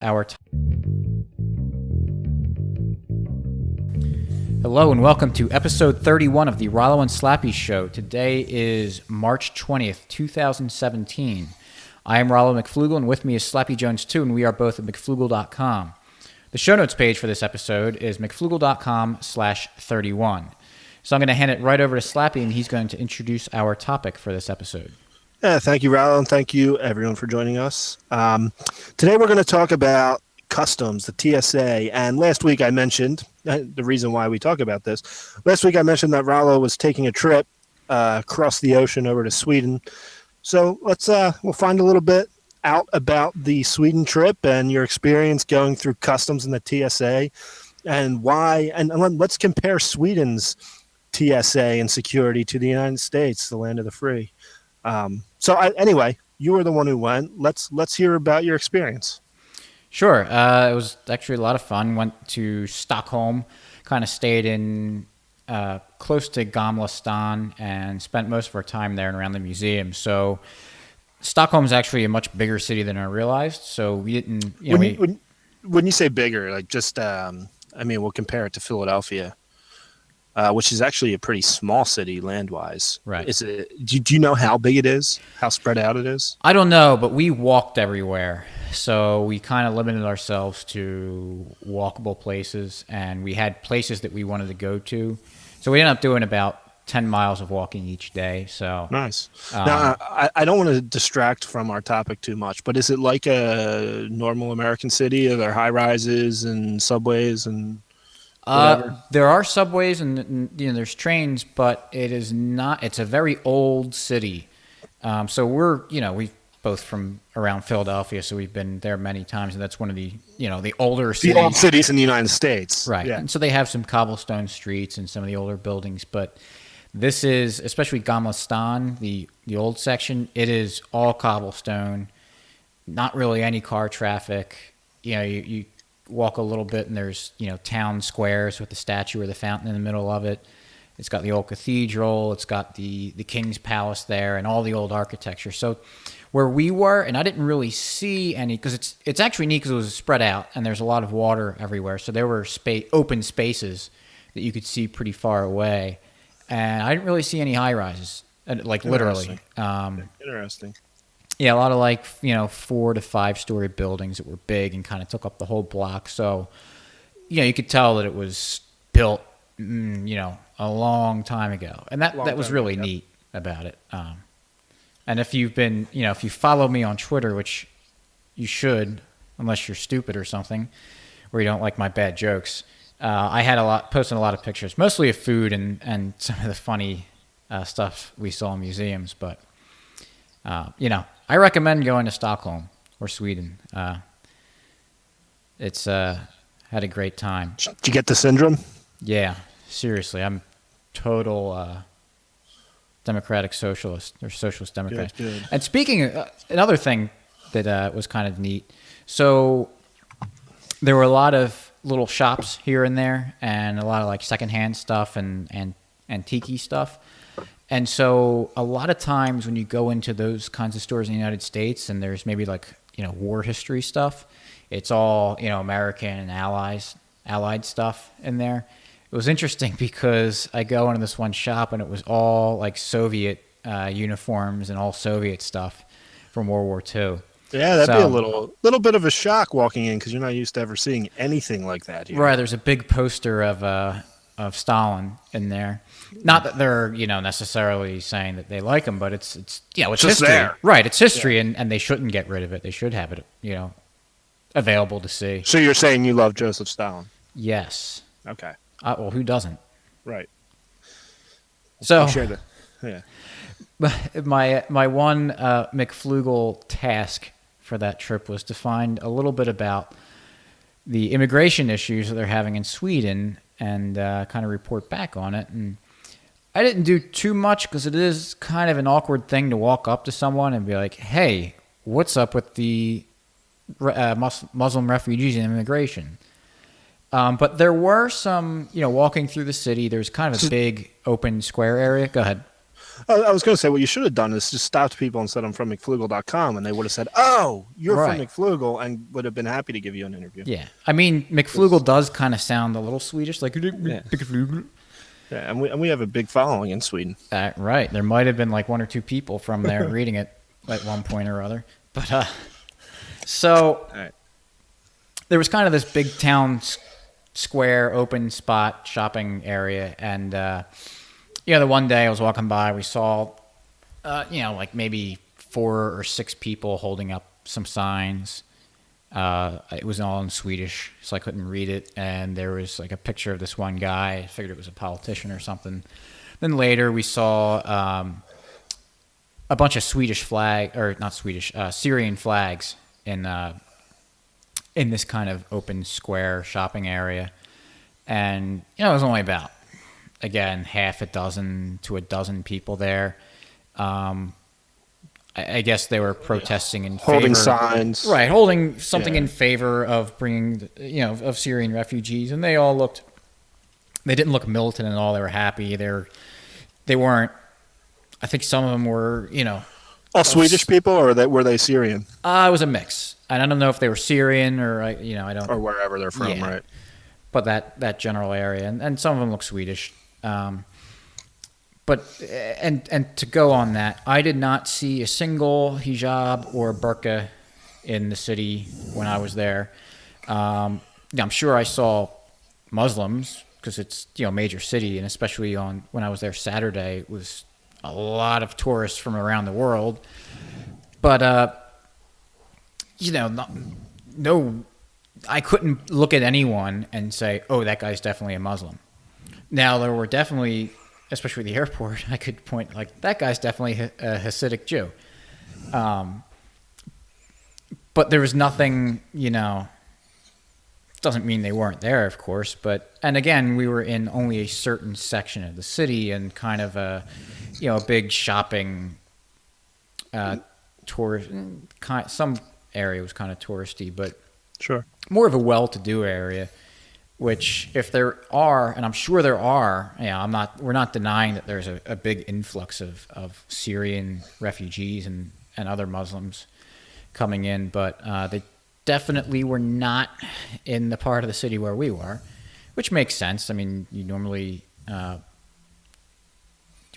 our Hello and welcome to episode 31 of the Rollo and Slappy Show. Today is March 20th, 2017. I am Rollo McFlugel, and with me is Slappy Jones 2, and we are both at McFlugel.com. The show notes page for this episode is McFlugel.com/31. So I'm going to hand it right over to Slappy, and he's going to introduce our topic for this episode. Yeah, thank you, Rollo, and thank you, everyone, for joining us. Today we're going to talk about customs, the TSA, and last week I mentioned, the reason why we talk about this, last week I mentioned that Rollo was taking a trip across the ocean over to Sweden. So we'll find a little bit out about the Sweden trip and your experience going through customs in the TSA and why, and let's compare Sweden's TSA and security to the United States, the land of the free. Anyway, you were the one who went. Let's hear about your experience. Sure. It was actually a lot of fun. Went to Stockholm, kind of stayed in close to Gamla Stan and spent most of our time there and around the museum. So Stockholm's actually a much bigger city than I realized. So we didn't, when you say bigger, like just, we'll compare it to Philadelphia, which is actually a pretty small city land-wise. Right. Do you know how big it is? How spread out it is? I don't know, but we walked everywhere. So we kind of limited ourselves to walkable places, and we had places that we wanted to go to. So we ended up doing about 10 miles of walking each day. So nice. Now, I don't want to distract from our topic too much, but is it like a normal American city? Are there high-rises and subways and there are subways and there's trains, but it is not. It's a very old city. So we've both from around Philadelphia, so we've been there many times, and that's one of the the older cities. The old cities in the United States, right? Yeah. And so they have some cobblestone streets and some of the older buildings, but this is especially Gamla Stan, the old section. It is all cobblestone, not really any car traffic. You walk a little bit and there's town squares with the statue or the fountain in the middle of it. It's got the old cathedral, it's got the king's palace there and all the old architecture. So where we were, and I didn't really see any, because it's actually neat because it was spread out and there's a lot of water everywhere, so there were open spaces that you could see pretty far away, and I didn't really see any high rises, like literally. Interesting. Yeah, a lot of 4 to 5 story buildings that were big and kind of took up the whole block. So, you could tell that it was built, a long time ago, and that was really neat about it. And if you've been, if you follow me on Twitter, which you should, unless you're stupid or something, or you don't like my bad jokes, I had posting a lot of pictures, mostly of food and some of the funny stuff we saw in museums, but. I recommend going to Stockholm or Sweden. It's had a great time. Did you get the syndrome? Yeah, seriously, I'm total democratic socialist or socialist democrat. Good. And speaking of another thing that was kind of neat, so there were a lot of little shops here and there, and a lot of secondhand stuff and antique stuff. And so a lot of times when you go into those kinds of stores in the United States and there's maybe war history stuff, it's all, American and allied stuff in there. It was interesting because I go into this one shop and it was all Soviet uniforms and all Soviet stuff from World War II. Yeah, that'd be a little bit of a shock walking in because you're not used to ever seeing anything like that here. Right, there's a big poster of Stalin in there. Not that they're, necessarily saying that they like him, but it's history. There. Right, it's history, yeah. and they shouldn't get rid of it. They should have it, available to see. So you're saying you love Joseph Stalin? Yes. Okay. Well, who doesn't? Right. So, yeah. My one McFlugel task for that trip was to find a little bit about the immigration issues that they're having in Sweden and kind of report back on it. And I didn't do too much because it is kind of an awkward thing to walk up to someone and be like, hey, what's up with the Muslim refugees and immigration? But there were some, walking through the city, there's kind of a big open square area. Go ahead. I was going to say what you should have done is just stopped people and said I'm from McFlugel.com, and they would have said, "Oh, you're from Right. McFlugel," and would have been happy to give you an interview. Yeah. I mean, McFlugel does kind of sound a little Swedish, like Yeah, McFlugel. yeah, and we have a big following in Sweden. Right. There might have been like one or two people from there reading it at one point or other. But so All right. there was kind of this big town square, open spot, shopping area, and the one day I was walking by, we saw, like maybe 4 or 6 people holding up some signs. It was all in Swedish, so I couldn't read it. And there was like a picture of this one guy. I figured it was a politician or something. Then later we saw a bunch of Syrian flags in this kind of open square shopping area. And, it was only about, again, half a dozen to a dozen people there. I guess they were protesting in Holding favor, signs. right? Holding something Yeah. in favor of bringing, of Syrian refugees, and they didn't look militant at all. They were happy. They weren't. I think some of them were, All Swedish people, or were they Syrian, it was a mix, and I don't know if they were Syrian or I don't. or wherever they're from, Yeah. right? But that general area, and some of them look Swedish. But to go on that, I did not see a single hijab or burqa in the city when I was there. I'm sure I saw Muslims because it's a major city, and especially when I was there Saturday, it was a lot of tourists from around the world. But no, I couldn't look at anyone and say, "Oh, that guy's definitely a Muslim." Now there were definitely, especially at the airport, I could point like that guy's definitely a Hasidic Jew. But there was nothing, doesn't mean they weren't there, of course. And again, we were in only a certain section of the city and kind of a big shopping tourist. Some area was kind of touristy, but Sure. more of a well-to-do area. Which, if there are, and I'm sure there are, we're not denying that there's a big influx of Syrian refugees and other Muslims coming in, but they definitely were not in the part of the city where we were, which makes sense. I mean, you normally you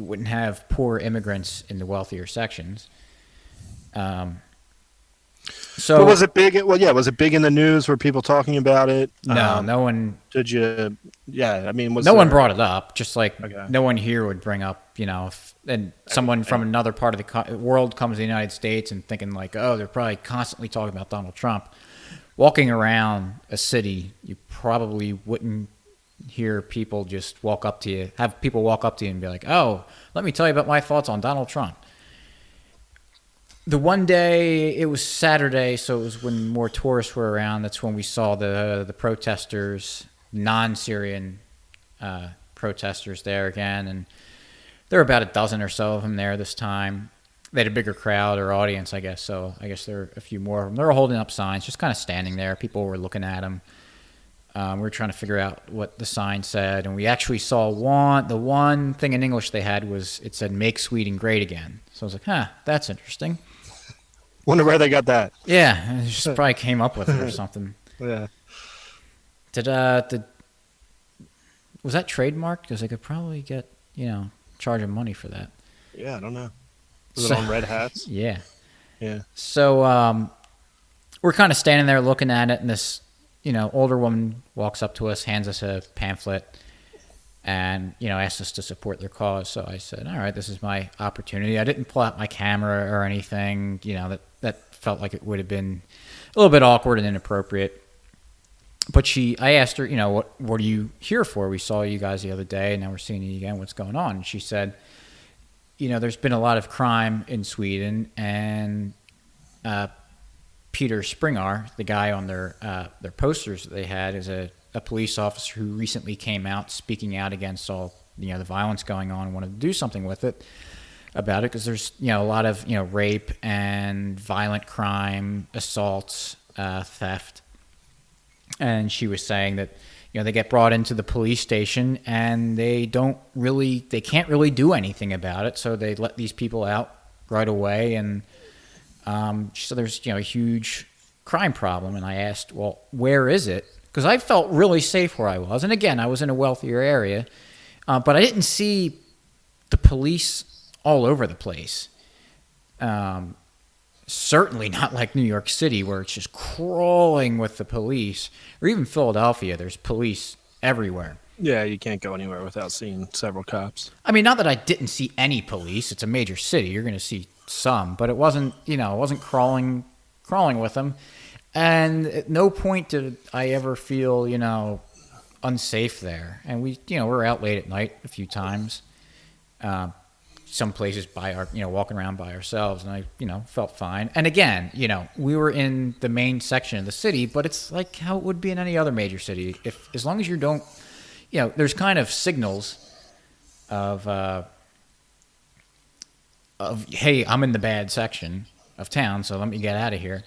wouldn't have poor immigrants in the wealthier sections. So But was it big? Well, yeah. Was it big in the news? Were people talking about it? no, no one. Did you? Yeah. I mean, No one brought it up. Just like Okay. no one here would bring up, and someone from another part of the world comes to the United States and thinking like, oh, they're probably constantly talking about Donald Trump. Walking around a city, you probably wouldn't hear people just walk up to you, have people walk up to you and be like, oh, let me tell you about my thoughts on Donald Trump. The one day, it was Saturday, so it was when more tourists were around. That's when we saw the protesters, non-Syrian protesters there again. And there were about a dozen or so of them there this time. They had a bigger crowd or audience, I guess. So I guess there were a few more of them. They were holding up signs, just kind of standing there. People were looking at them. We were trying to figure out what the sign said. And we actually saw the one thing in English they had it said, "Make Sweden Great Again." So I was like, that's interesting. Wonder where they got that. Yeah, it just probably came up with it or something. Yeah. Was that trademarked? Because they could probably get, charge them money for that. Yeah. I don't know. Was it on Red Hats? Yeah. Yeah. So we're kind of standing there looking at it, and this, older woman walks up to us, hands us a pamphlet, and, asks us to support their cause. So I said, all right, this is my opportunity. I didn't pull out my camera or anything, that felt like it would have been a little bit awkward and inappropriate. But I asked her, what are you here for? We saw you guys the other day, and now we're seeing you again. What's going on? And she said, there's been a lot of crime in Sweden, and Peter Springar, the guy on their posters that they had, is a police officer who recently came out speaking out against all the violence going on and wanted to do something with it about it because there's a lot of rape and violent crime, assaults, theft, and she was saying that they get brought into the police station and they can't really do anything about it. So they let these people out right away. And so there's, a huge crime problem. And I asked, well, where is it? Because I felt really safe where I was. And again, I was in a wealthier area, but I didn't see the police all over the place. Certainly not like New York City, where it's just crawling with the police, or even Philadelphia. There's police everywhere. Yeah, you can't go anywhere without seeing several cops. I mean, not that I didn't see any police. It's a major city. You're going to see some, but it wasn't crawling with them. And at no point did I ever feel, unsafe there. And we're out late at night a few times. Some places walking around by ourselves, and I, felt fine. And again, we were in the main section of the city, but it's like how it would be in any other major city. As long as you don't, there's kind of signals of hey, I'm in the bad section of town, so let me get out of here.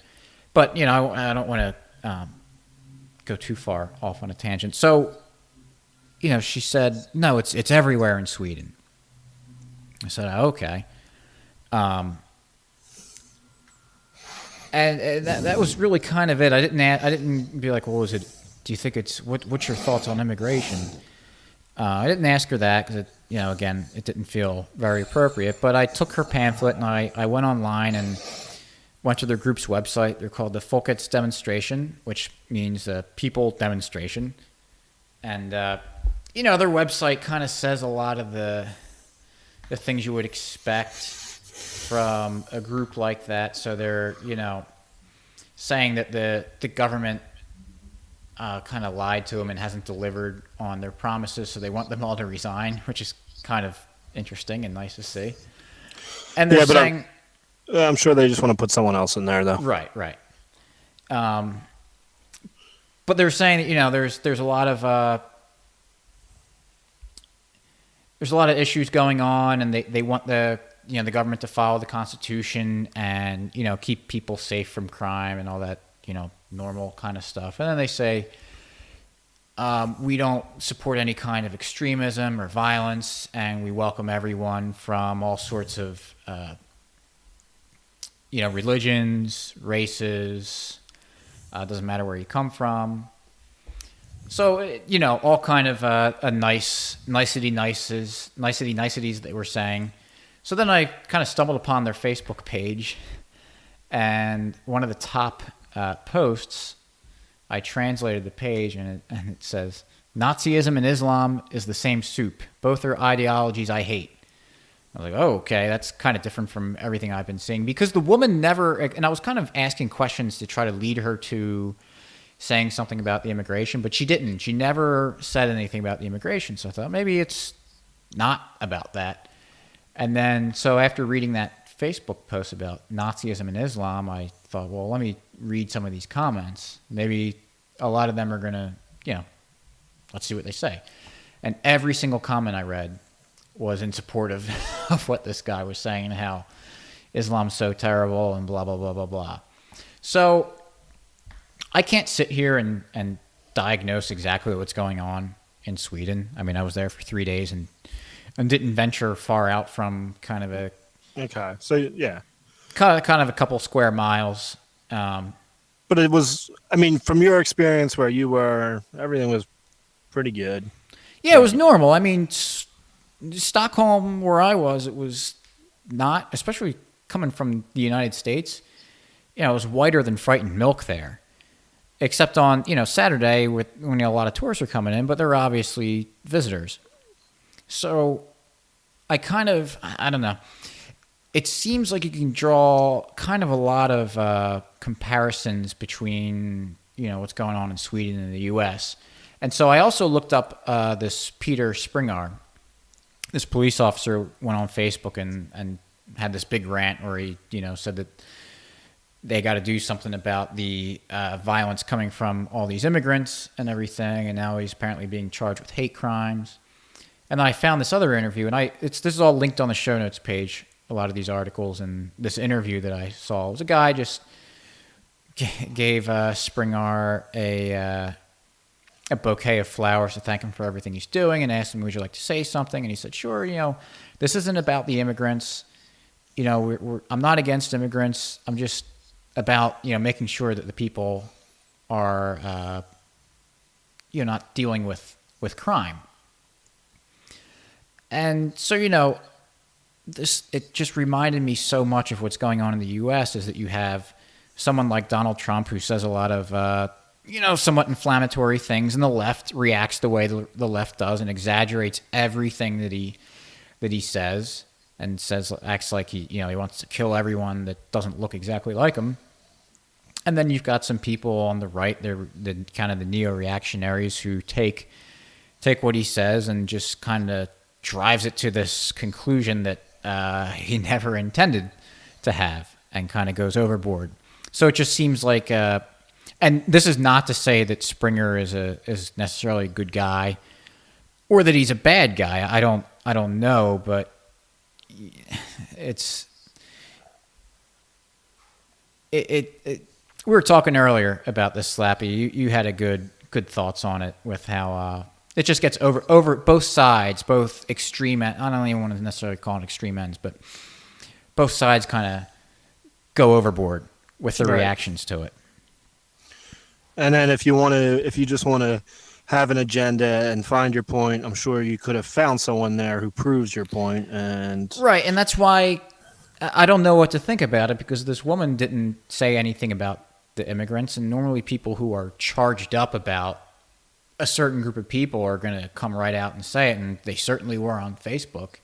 But I don't want to go too far off on a tangent. So, she said, no, it's everywhere in Sweden. I said, okay. And that was really kind of it. I didn't be like, well, do you think what's your thoughts on immigration? I didn't ask her that because, again, it didn't feel very appropriate. But I took her pamphlet and I went online and went to their group's website. They're called the Folkets Demonstration, which means people demonstration. And, their website kind of says a lot of the things you would expect from a group like that. So they're, saying that the government kind of lied to them and hasn't delivered on their promises, so they want them all to resign, which is kind of interesting and nice to see. And they're saying... I'm sure they just want to put someone else in there, though. Right. But they're saying that, there's a lot of... There's a lot of issues going on, and they want the government to follow the Constitution and, keep people safe from crime and all that, normal kind of stuff. And then they say, we don't support any kind of extremism or violence, and we welcome everyone from all sorts of, religions, races, doesn't matter where you come from. So, all kind of a niceties they were saying. So then I kind of stumbled upon their Facebook page, and one of the top posts, I translated the page, and it says, Nazism and Islam is the same soup. Both are ideologies I hate. I was like, oh, okay, that's kind of different from everything I've been seeing. Because the woman never, and I was kind of asking questions to try to lead her to saying something about the immigration, but she didn't. She never said anything about the immigration. So I thought maybe it's not about that. And then, so after reading that Facebook post about Nazism and Islam, I thought, well, let me read some of these comments. Maybe a lot of them are going to, let's see what they say. And every single comment I read was in support of what this guy was saying and how Islam's so terrible and blah, blah, blah, blah, blah. So I can't sit here and diagnose exactly what's going on in Sweden. I mean, I was there for 3 days and didn't venture far out from kind of a... Okay, so yeah. Kind of a couple square miles. But it was, I mean, from your experience where you were, everything was pretty good. Yeah, it was normal. I mean, Stockholm, where I was, it was not, especially coming from the United States, it was whiter than frightened milk there. Except on, Saturday when a lot of tourists are coming in, but they're obviously visitors. So I don't know. It seems like you can draw kind of a lot of comparisons between, what's going on in Sweden and the U.S. And so I also looked up this Peter Springar. This police officer went on Facebook and had this big rant where he, said that they got to do something about the violence coming from all these immigrants and everything, and now he's apparently being charged with hate crimes. And then I found this other interview, and this is all linked on the show notes page, a lot of these articles, and this interview that I saw was a guy just gave Springar a bouquet of flowers to thank him for everything he's doing, and asked him, "Would you like to say something?" And he said, "Sure. This isn't about the immigrants. I'm not against immigrants. I'm just about making sure that the people are not dealing with crime." And so it just reminded me so much of what's going on in the U.S. is that you have someone like Donald Trump who says a lot of somewhat inflammatory things, and the left reacts the way the left does and exaggerates everything that he says, and acts like he wants to kill everyone that doesn't look exactly like him. And then you've got some people on the right, they're the kind of the neo-reactionaries who take what he says and just kind of drives it to this conclusion that he never intended to have, and kind of goes overboard. So it just seems like, and this is not to say that Springer is necessarily a good guy, or that he's a bad guy. I don't know, but we were talking earlier about this, Slappy. You had a good thoughts on it, with how it just gets over both sides, both extreme. I don't even want to necessarily call it extreme ends, but both sides kind of go overboard with the reactions to it. And then if you just want to have an agenda and find your point, I'm sure you could have found someone there who proves your point. And that's why I don't know what to think about it, because this woman didn't say anything about the immigrants, and normally people who are charged up about a certain group of people are going to come right out and say it, and they certainly were on Facebook.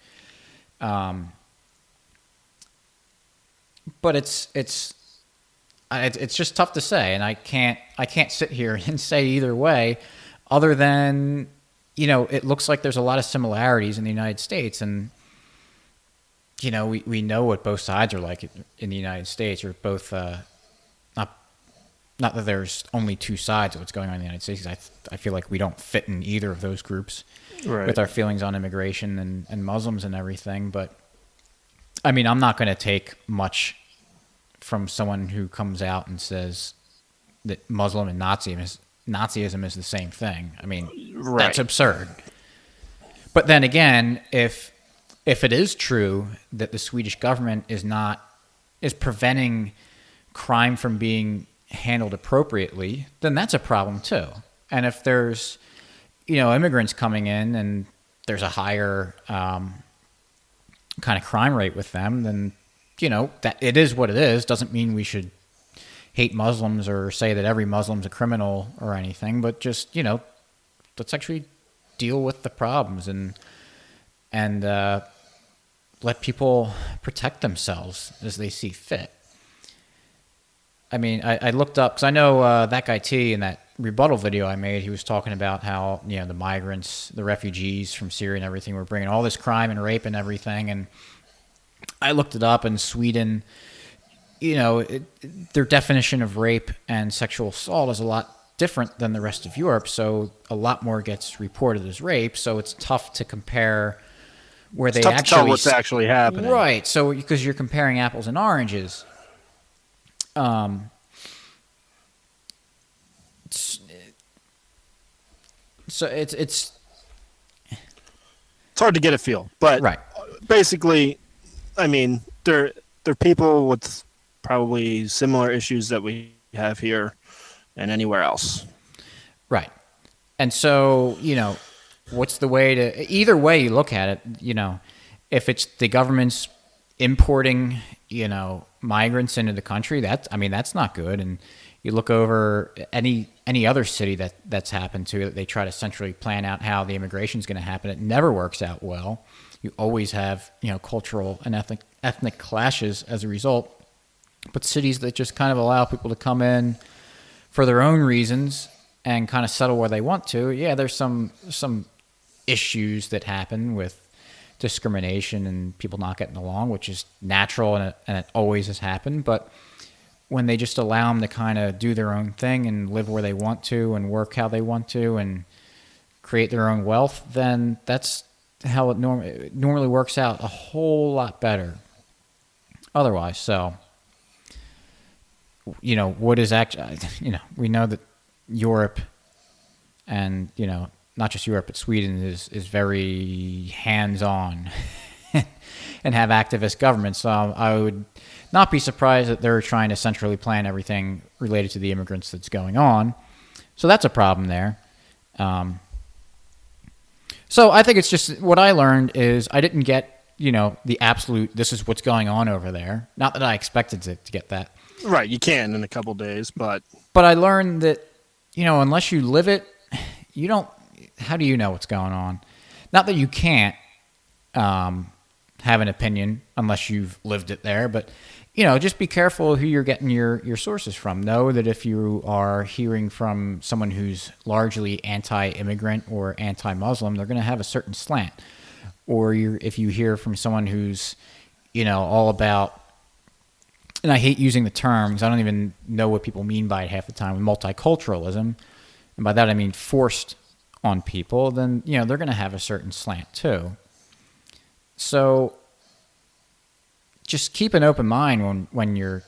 But it's just tough to say, and I can't sit here and say either way, other than it looks like there's a lot of similarities in the United States, and we know what both sides are like in the United States. Or both not that there's only two sides of what's going on in the United States. I feel like we don't fit in either of those groups, with our feelings on immigration and Muslims and everything. But I mean, I'm not going to take much from someone who comes out and says that Muslim and Nazism is the same thing. I mean, that's absurd. But then again, if it is true that the Swedish government is preventing crime from being handled appropriately, then that's a problem too. And if there's immigrants coming in and there's a higher kind of crime rate with them, then that it is what it is. Doesn't mean we should hate Muslims or say that every Muslim's a criminal or anything, but just let's actually deal with the problems and let people protect themselves as they see fit. I mean, I looked up, because I know that guy T, in that rebuttal video I made, he was talking about how the migrants, the refugees from Syria and everything, were bringing all this crime and rape and everything. And I looked it up, in Sweden, their definition of rape and sexual assault is a lot different than the rest of Europe. So a lot more gets reported as rape. So it's tough to compare where it's tough to tell what's actually happening. Right. So because you're comparing apples and oranges. So it's hard to get a feel, but basically, I mean, they're people with probably similar issues that we have here and anywhere else. Right. And so, what's the way to, either way you look at it, if it's the government's importing, migrants into the country, that's not good. And you look over any other city that's happened to, that they try to centrally plan out how the immigration is going to happen. It never works out well. You always have, cultural and ethnic clashes as a result. But cities that just kind of allow people to come in for their own reasons and kind of settle where they want to, there's some issues that happen with discrimination and people not getting along, which is natural, and it always has happened. But when they just allow them to kind of do their own thing and live where they want to and work how they want to and create their own wealth, then that's how it normally works out a whole lot better otherwise. So, what is actually, we know that Europe and not just Europe, but Sweden is very hands-on and have activist governments. So I would not be surprised that they're trying to centrally plan everything related to the immigrants that's going on. So that's a problem there. So I think it's just what I learned is I didn't get, the absolute, this is what's going on over there. Not that I expected to get that. Right, you can in a couple days, but I learned that, unless you live it, you don't, how do you know what's going on? Not that you can't have an opinion unless you've lived it there, but, just be careful who you're getting your sources from. Know that if you are hearing from someone who's largely anti-immigrant or anti-Muslim, they're going to have a certain slant. Or if you hear from someone who's, all about, and I hate using the term because I don't even know what people mean by it half the time, multiculturalism, and by that I mean forced on people, then, they're going to have a certain slant too. So just keep an open mind when you're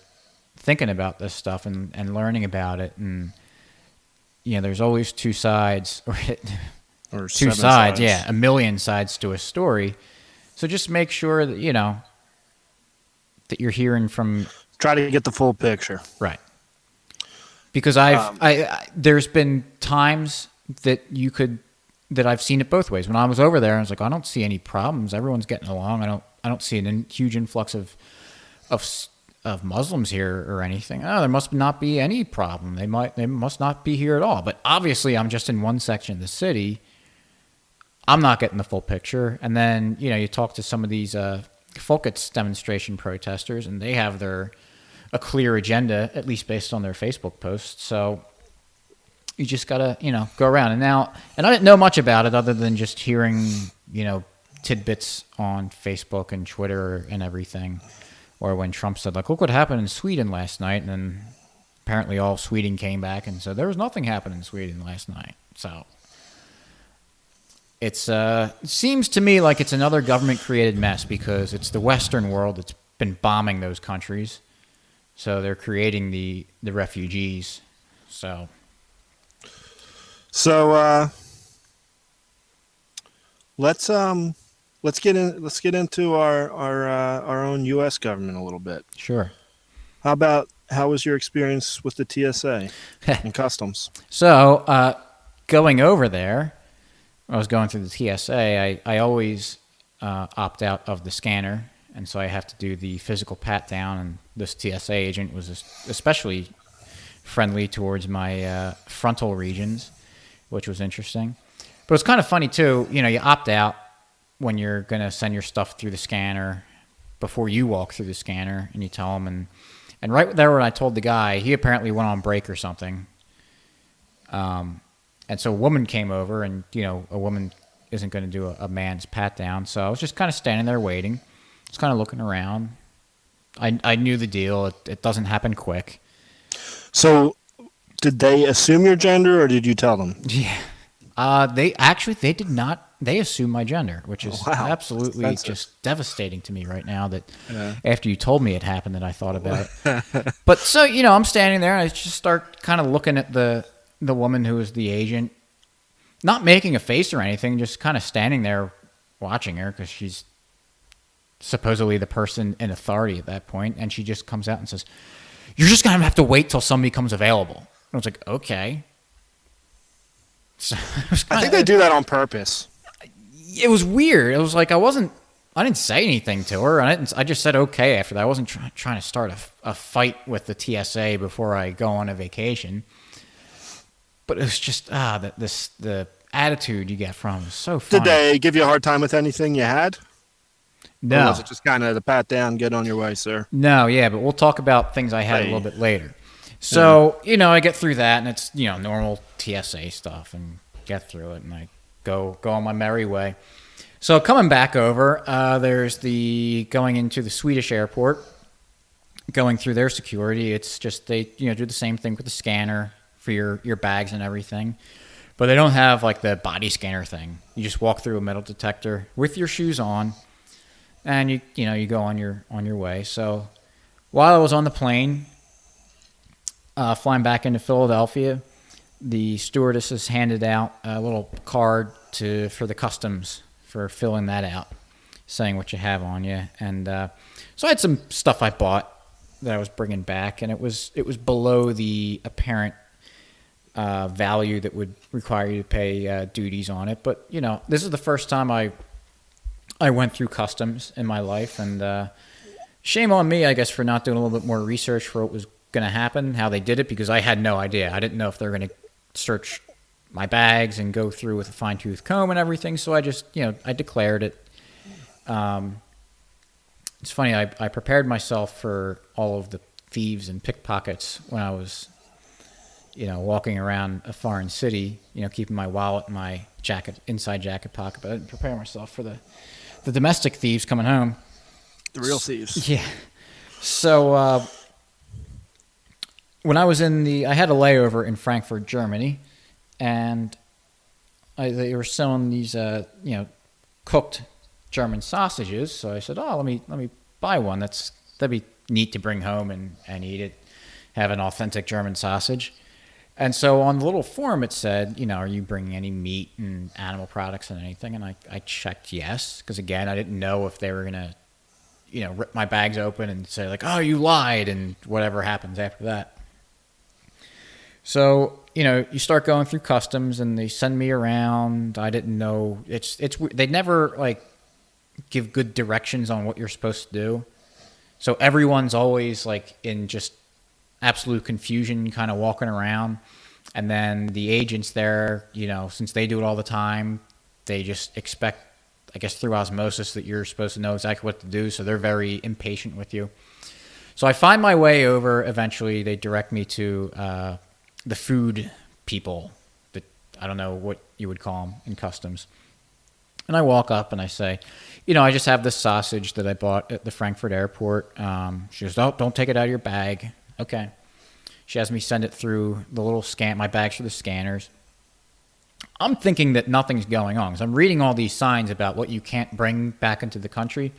thinking about this stuff and learning about it. And, there's always two sides or two sides. Yeah, a million sides to a story. So just make sure that, that you're hearing from... Try to get the full picture. Right. Because there's been times that I've seen it both ways. When I was over there, I was like, I don't see any problems. Everyone's getting along. I don't see a huge influx of Muslims here or anything. Oh, there must not be any problem. They must not be here at all. But obviously, I'm just in one section of the city. I'm not getting the full picture. And then you talk to some of these Folkets demonstration protesters, and they have a clear agenda, at least based on their Facebook posts. So you just gotta, go around. And I didn't know much about it other than just hearing, tidbits on Facebook and Twitter and everything. Or when Trump said, like, look what happened in Sweden last night. And then apparently all of Sweden came back and said there was nothing happening in Sweden last night. So it seems to me like it's another government-created mess because it's the Western world that's been bombing those countries. So they're creating the refugees. So let's get into our own U.S. government a little bit. Sure. How was your experience with the TSA and customs? So going over there, I was going through the TSA. I always opt out of the scanner, and so I have to do the physical pat down. And this TSA agent was especially friendly towards my frontal regions, which was interesting. But it's kind of funny too. You opt out when you're going to send your stuff through the scanner before you walk through the scanner, and you tell them. And right there when I told the guy, he apparently went on break or something. And so a woman came over, and, a woman isn't going to do a man's pat down. So I was just kind of standing there waiting, just kind of looking around. I knew the deal. It doesn't happen quick. So did they assume your gender, or did you tell them? Yeah. They did not. They assumed my gender, which is absolutely just devastating to me right now that after you told me it happened that I thought about it. But so, I'm standing there and I just start kind of looking at the woman who was the agent, not making a face or anything, just kind of standing there watching her because she's supposedly the person in authority at that point. And she just comes out and says, "You're just going to have to wait till somebody comes available." And I was like, okay. So I think they do that on purpose. It was weird. It was like I didn't say anything to her. I just said okay after that. I wasn't trying to start a fight with the TSA before I go on a vacation. But it was just the attitude you get from them was so funny. Did they give you a hard time with anything you had? No. Or was it just kind of the pat down, get on your way, sir? No, yeah, but we'll talk about things I had a little bit later. So, I get through that, and it's, normal TSA stuff, and get through it, and I go on my merry way. So coming back over, there's going into the Swedish airport, going through their security. It's just they, do the same thing with the scanner for your bags and everything. But they don't have, like, the body scanner thing. You just walk through a metal detector with your shoes on, and you go on your way. So while I was on the plane, flying back into Philadelphia, the stewardesses handed out a little card for the customs for filling that out, saying what you have on you. And so I had some stuff I bought that I was bringing back, and it was below the apparent value that would require you to pay duties on it. But this is the first time I went through customs in my life, and shame on me, I guess, for not doing a little bit more research for what was going to happen, how they did it, because I had no idea. I didn't know if they were going to search my bags and go through with a fine-tooth comb and everything. So I just, I declared it. It's funny, I prepared myself for all of the thieves and pickpockets when I was, walking around a foreign city, keeping my wallet in my inside jacket pocket, but I didn't prepare myself for the domestic thieves coming home. The real thieves. Yeah. So when I was I had a layover in Frankfurt, Germany, and they were selling these, cooked German sausages. So I said, "Oh, let me buy one. That'd be neat to bring home and eat it. Have an authentic German sausage." And so on the little form it said, "Are you bringing any meat and animal products and anything?" And I checked yes, because again I didn't know if they were gonna, rip my bags open and say like, "Oh, you lied," and whatever happens after that. So you start going through customs and they send me around. I didn't know they never like give good directions on what you're supposed to do. So everyone's always like in just absolute confusion, kind of walking around. And then the agents there, since they do it all the time, they just expect, I guess through osmosis, that you're supposed to know exactly what to do. So they're very impatient with you. So I find my way over. Eventually, they direct me to the food people. That I don't know what you would call them in customs. And I walk up and I say, I just have this sausage that I bought at the Frankfurt airport. She goes, "Oh, don't take it out of your bag." Okay. She has me send it through the little my bags through the scanners. I'm thinking that nothing's going on because I'm reading all these signs about what you can't bring back into the country.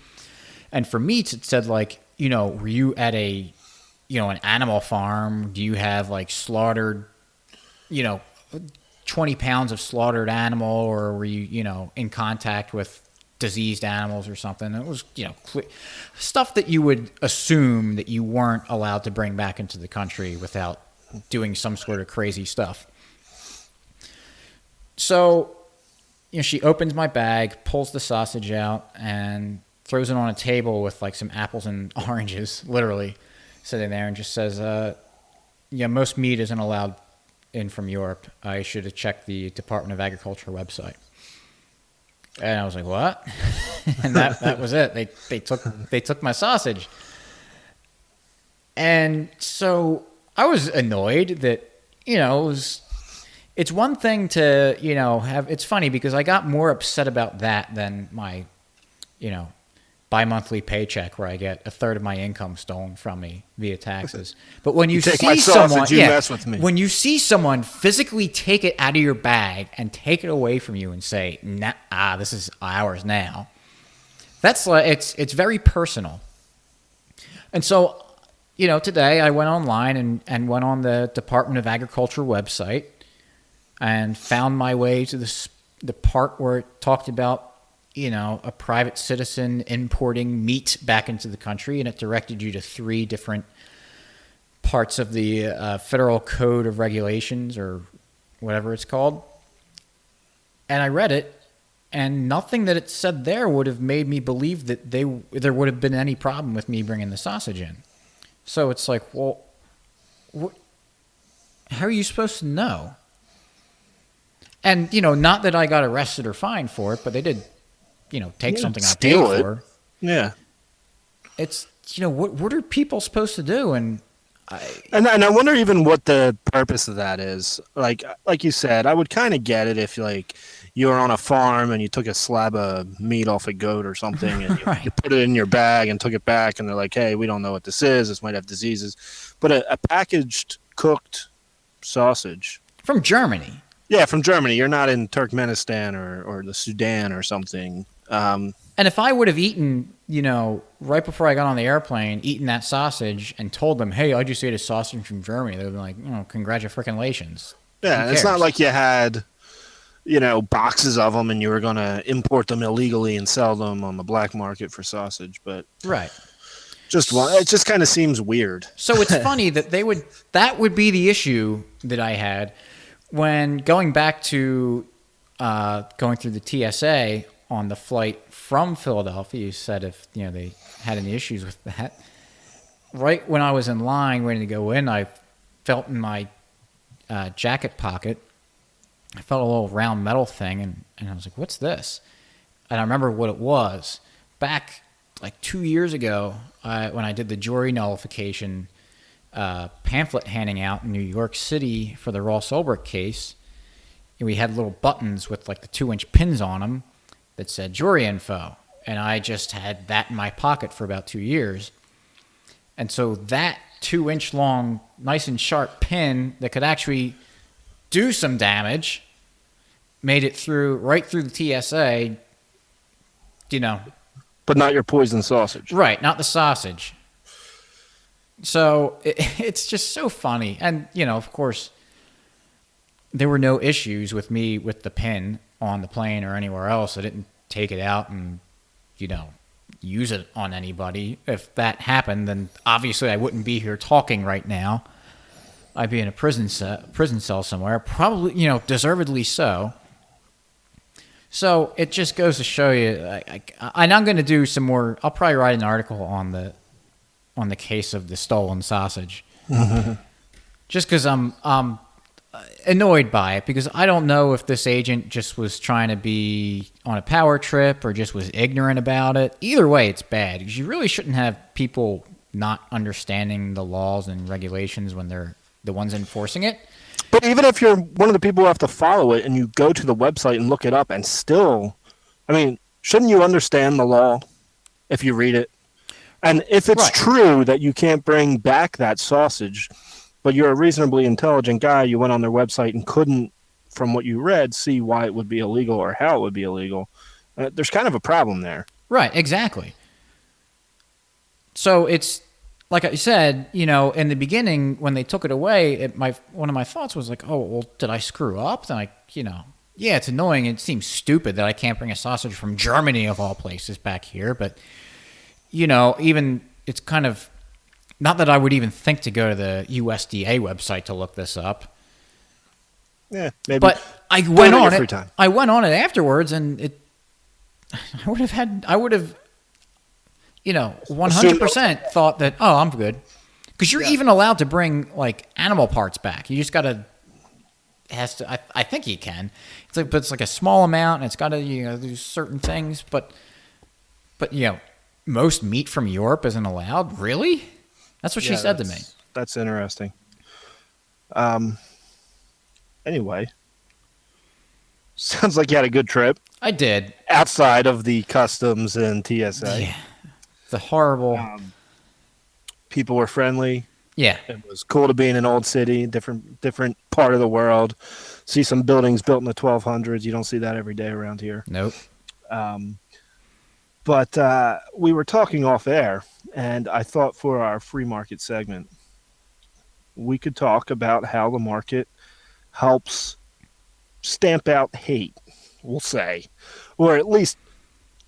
And for meats, it said like, were you at an animal farm? Do you have like slaughtered, 20 pounds of slaughtered animal, or were you, in contact with diseased animals or something? It was, stuff that you would assume that you weren't allowed to bring back into the country without doing some sort of crazy stuff. So, she opens my bag, pulls the sausage out, and throws it on a table with like some apples and oranges, literally sitting there, and just says, most meat isn't allowed in from Europe. I should have checked the Department of Agriculture website. And I was like, "What?" And that was it. They took my sausage. And so I was annoyed that, it's one thing to, it's funny because I got more upset about that than my, bi-monthly paycheck where I get a third of my income stolen from me via taxes. But when you take see my someone, sausage, you mess with me. When you see someone physically take it out of your bag and take it away from you and say, "Nah, this is ours now," that's like it's very personal. And so, today I went online and went on the Department of Agriculture website and found my way to the part where it talked about, a private citizen importing meat back into the country, and it directed you to 3 different parts of the Federal Code of Regulations, or whatever it's called. And I read it, and nothing that it said there would have made me believe that there would have been any problem with me bringing the sausage in. So it's like, well, how are you supposed to know? And, not that I got arrested or fined for it, but they did, take something I paid for. Yeah. It's, what are people supposed to do? And I wonder even what the purpose of that is. Like you said, I would kind of get it if like you were on a farm and you took a slab of meat off a goat or something and Right. you put it in your bag and took it back and they're like, "Hey, we don't know what this is. This might have diseases." But a packaged cooked sausage from Germany. Yeah, from Germany. You're not in Turkmenistan or the Sudan or something. And if I would have eaten, right before I got on the airplane, eaten that sausage and told them, "Hey, I just ate a sausage from Germany," they would be like, "Oh, congratulations." Yeah, Who and it's not cares? like you had, boxes of them and you were going to import them illegally and sell them on the black market for sausage. But Right. just one, it just kind of seems weird. So it's funny that that would be the issue that I had when going back to going through the TSA on the flight from Philadelphia. You said if they had any issues with that. Right when I was in line waiting to go in, I felt in my jacket pocket. I felt a little round metal thing, and I was like, "What's this?" And I remember what it was. Back like 2 years ago, when I did the jury nullification pamphlet handing out in New York City for the Ross Ulbricht case, we had little buttons with like the 2-inch pins on them that said jury info. And I just had that in my pocket for about 2 years. And so that 2-inch long, nice and sharp pin that could actually do some damage made it right through the TSA, But not your poison sausage. right, not the sausage. So it's just so funny. And, of course, there were no issues with me with the pin on the plane or anywhere else. I didn't take it out and, use it on anybody. If that happened, then obviously I wouldn't be here talking right now. I'd be in a prison cell somewhere, probably, deservedly so. So it just goes to show you, and I'm going to do some more. I'll probably write an article on the case of the stolen sausage, just because I'm annoyed by it, because I don't know if this agent just was trying to be on a power trip or just was ignorant about it. Either way, it's bad, because you really shouldn't have people not understanding the laws and regulations when they're the ones enforcing it. But even if you're one of the people who have to follow it and you go to the website and look it up and still, I mean, shouldn't you understand the law if you read it? And if it's Right. true that you can't bring back that sausage, but you're a reasonably intelligent guy, you went on their website and couldn't, from what you read, see why it would be illegal or how it would be illegal, there's kind of a problem there. Right, exactly. So it's like I said, in the beginning when they took it away, one of my thoughts was like, oh, well, did I screw up? Then yeah, it's annoying. It seems stupid that I can't bring a sausage from Germany of all places back here. But even it's kind of not that I would even think to go to the USDA website to look this up. Yeah, maybe. But I went on free it. time. I went on it afterwards, and I would have 100% thought that, oh, I'm good. Because you're even allowed to bring, like, animal parts back. You just got to, I think you can. But it's like a small amount, and it's got to, do certain things. But most meat from Europe isn't allowed? Really? That's what she said to me. That's interesting. Anyway, sounds like you had a good trip. I did. Outside of the customs and TSA. Yeah. The horrible. People were friendly. Yeah. It was cool to be in an old city, different part of the world. See some buildings built in the 1200s. You don't see that every day around here. Nope. But we were talking off air, and I thought for our free market segment, we could talk about how the market helps stamp out hate, we'll say, or at least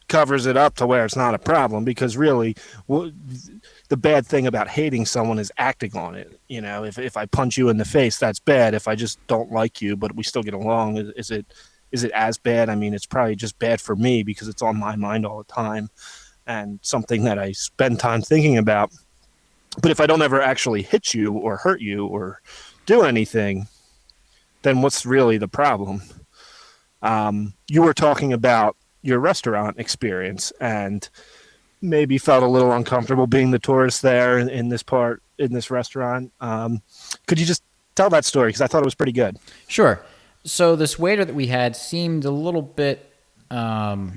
covers it up to where it's not a problem, because really the bad thing about hating someone is acting on it. If I punch you in the face, that's bad. If I just don't like you but we still get along, is it as bad? I mean, it's probably just bad for me because it's on my mind all the time and something that I spend time thinking about. But if I don't ever actually hit you or hurt you or do anything, then what's really the problem? You were talking about your restaurant experience and maybe felt a little uncomfortable being the tourist there in this restaurant. Could you just tell that story? Because I thought it was pretty good. Sure. So this waiter that we had seemed a little bit more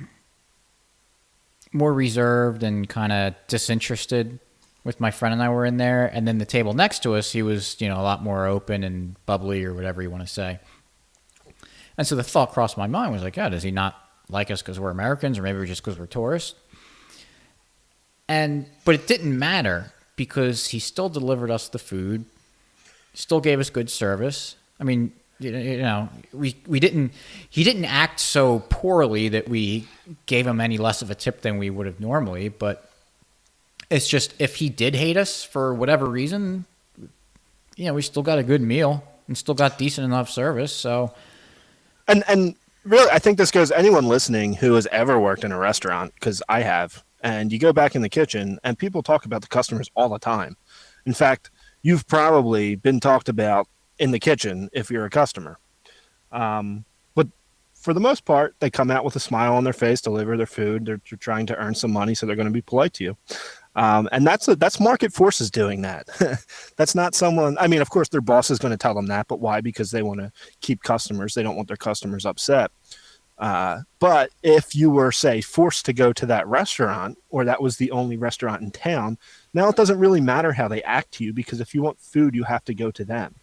reserved and kind of disinterested with my friend and I were in there. And then the table next to us, he was, a lot more open and bubbly or whatever you want to say. And so the thought crossed my mind was like, oh, does he not like us because we're Americans or maybe just because we're tourists? But it didn't matter because he still delivered us the food, still gave us good service. I mean, we didn't. He didn't act so poorly that we gave him any less of a tip than we would have normally. But it's just if he did hate us for whatever reason, we still got a good meal and still got decent enough service. So, and really, I think this goes anyone listening who has ever worked in a restaurant, because I have. And you go back in the kitchen, and people talk about the customers all the time. In fact, you've probably been talked about in the kitchen if you're a customer. But for the most part, they come out with a smile on their face, deliver their food. They're trying to earn some money, so they're going to be polite to you. And that's market forces doing that. That's not someone. I mean, of course, their boss is going to tell them that, but why? Because they want to keep customers. They don't want their customers upset. But if you were, say, forced to go to that restaurant, or that was the only restaurant in town, now it doesn't really matter how they act to you, because if you want food, you have to go to them.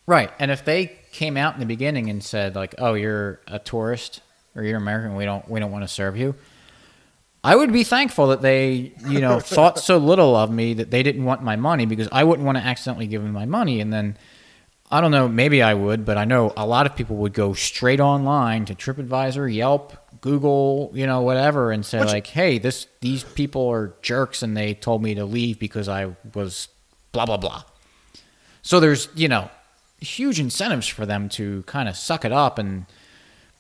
Right. And if they came out in the beginning and said, like, oh, you're a tourist or you're American, we don't want to serve you, I would be thankful that they, thought so little of me that they didn't want my money, because I wouldn't want to accidentally give them my money. And then, I don't know, maybe I would, but I know a lot of people would go straight online to TripAdvisor, Yelp, Google, whatever, and say, like, hey, these people are jerks and they told me to leave because I was blah, blah, blah. So there's, huge incentives for them to kind of suck it up and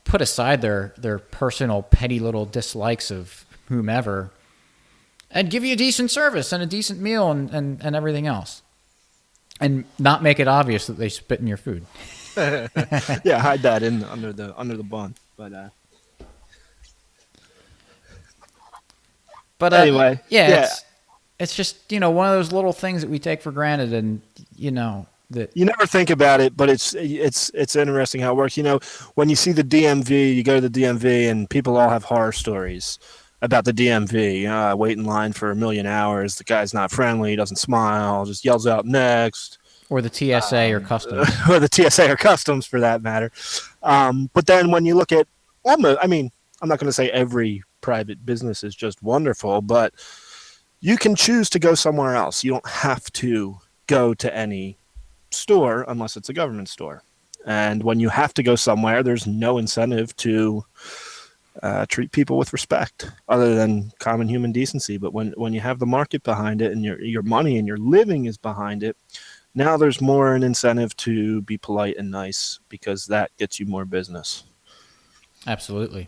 put aside their personal petty little dislikes of whomever and give you a decent service and a decent meal and everything else. And not make it obvious that they spit in your food. Yeah, hide that in under the bun. But anyway, yeah. It's just one of those little things that we take for granted, and that you never think about it, but it's interesting how it works. When you see the DMV, you go to the DMV, and people all have horror stories about the DMV. I wait in line for 1,000,000 hours. The guy's not friendly. He doesn't smile. Just yells out next. Or the TSA or customs. Or the TSA or customs, for that matter. But then when you look at I'm not going to say every private business is just wonderful, but you can choose to go somewhere else. You don't have to go to any store unless it's a government store. And when you have to go somewhere, there's no incentive to treat people with respect other than common human decency. But when you have the market behind it and your money and your living is behind it, now there's more an incentive to be polite and nice, because that gets you more business. Absolutely.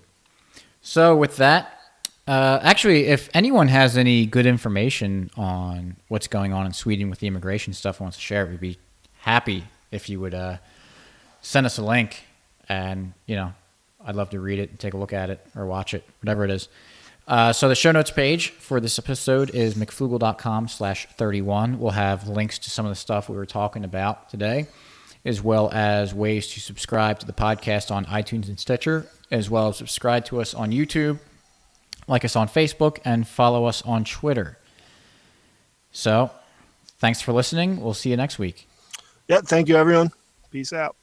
So with that, actually, if anyone has any good information on what's going on in Sweden with the immigration stuff, wants to share it, we'd be happy if you would send us a link, and I'd love to read it and take a look at it or watch it, whatever it is. So the show notes page for this episode is mcflugel.com/31. We'll have links to some of the stuff we were talking about today, as well as ways to subscribe to the podcast on iTunes and Stitcher, as well as subscribe to us on YouTube, like us on Facebook, and follow us on Twitter. So thanks for listening. We'll see you next week. Yeah, thank you, everyone. Peace out.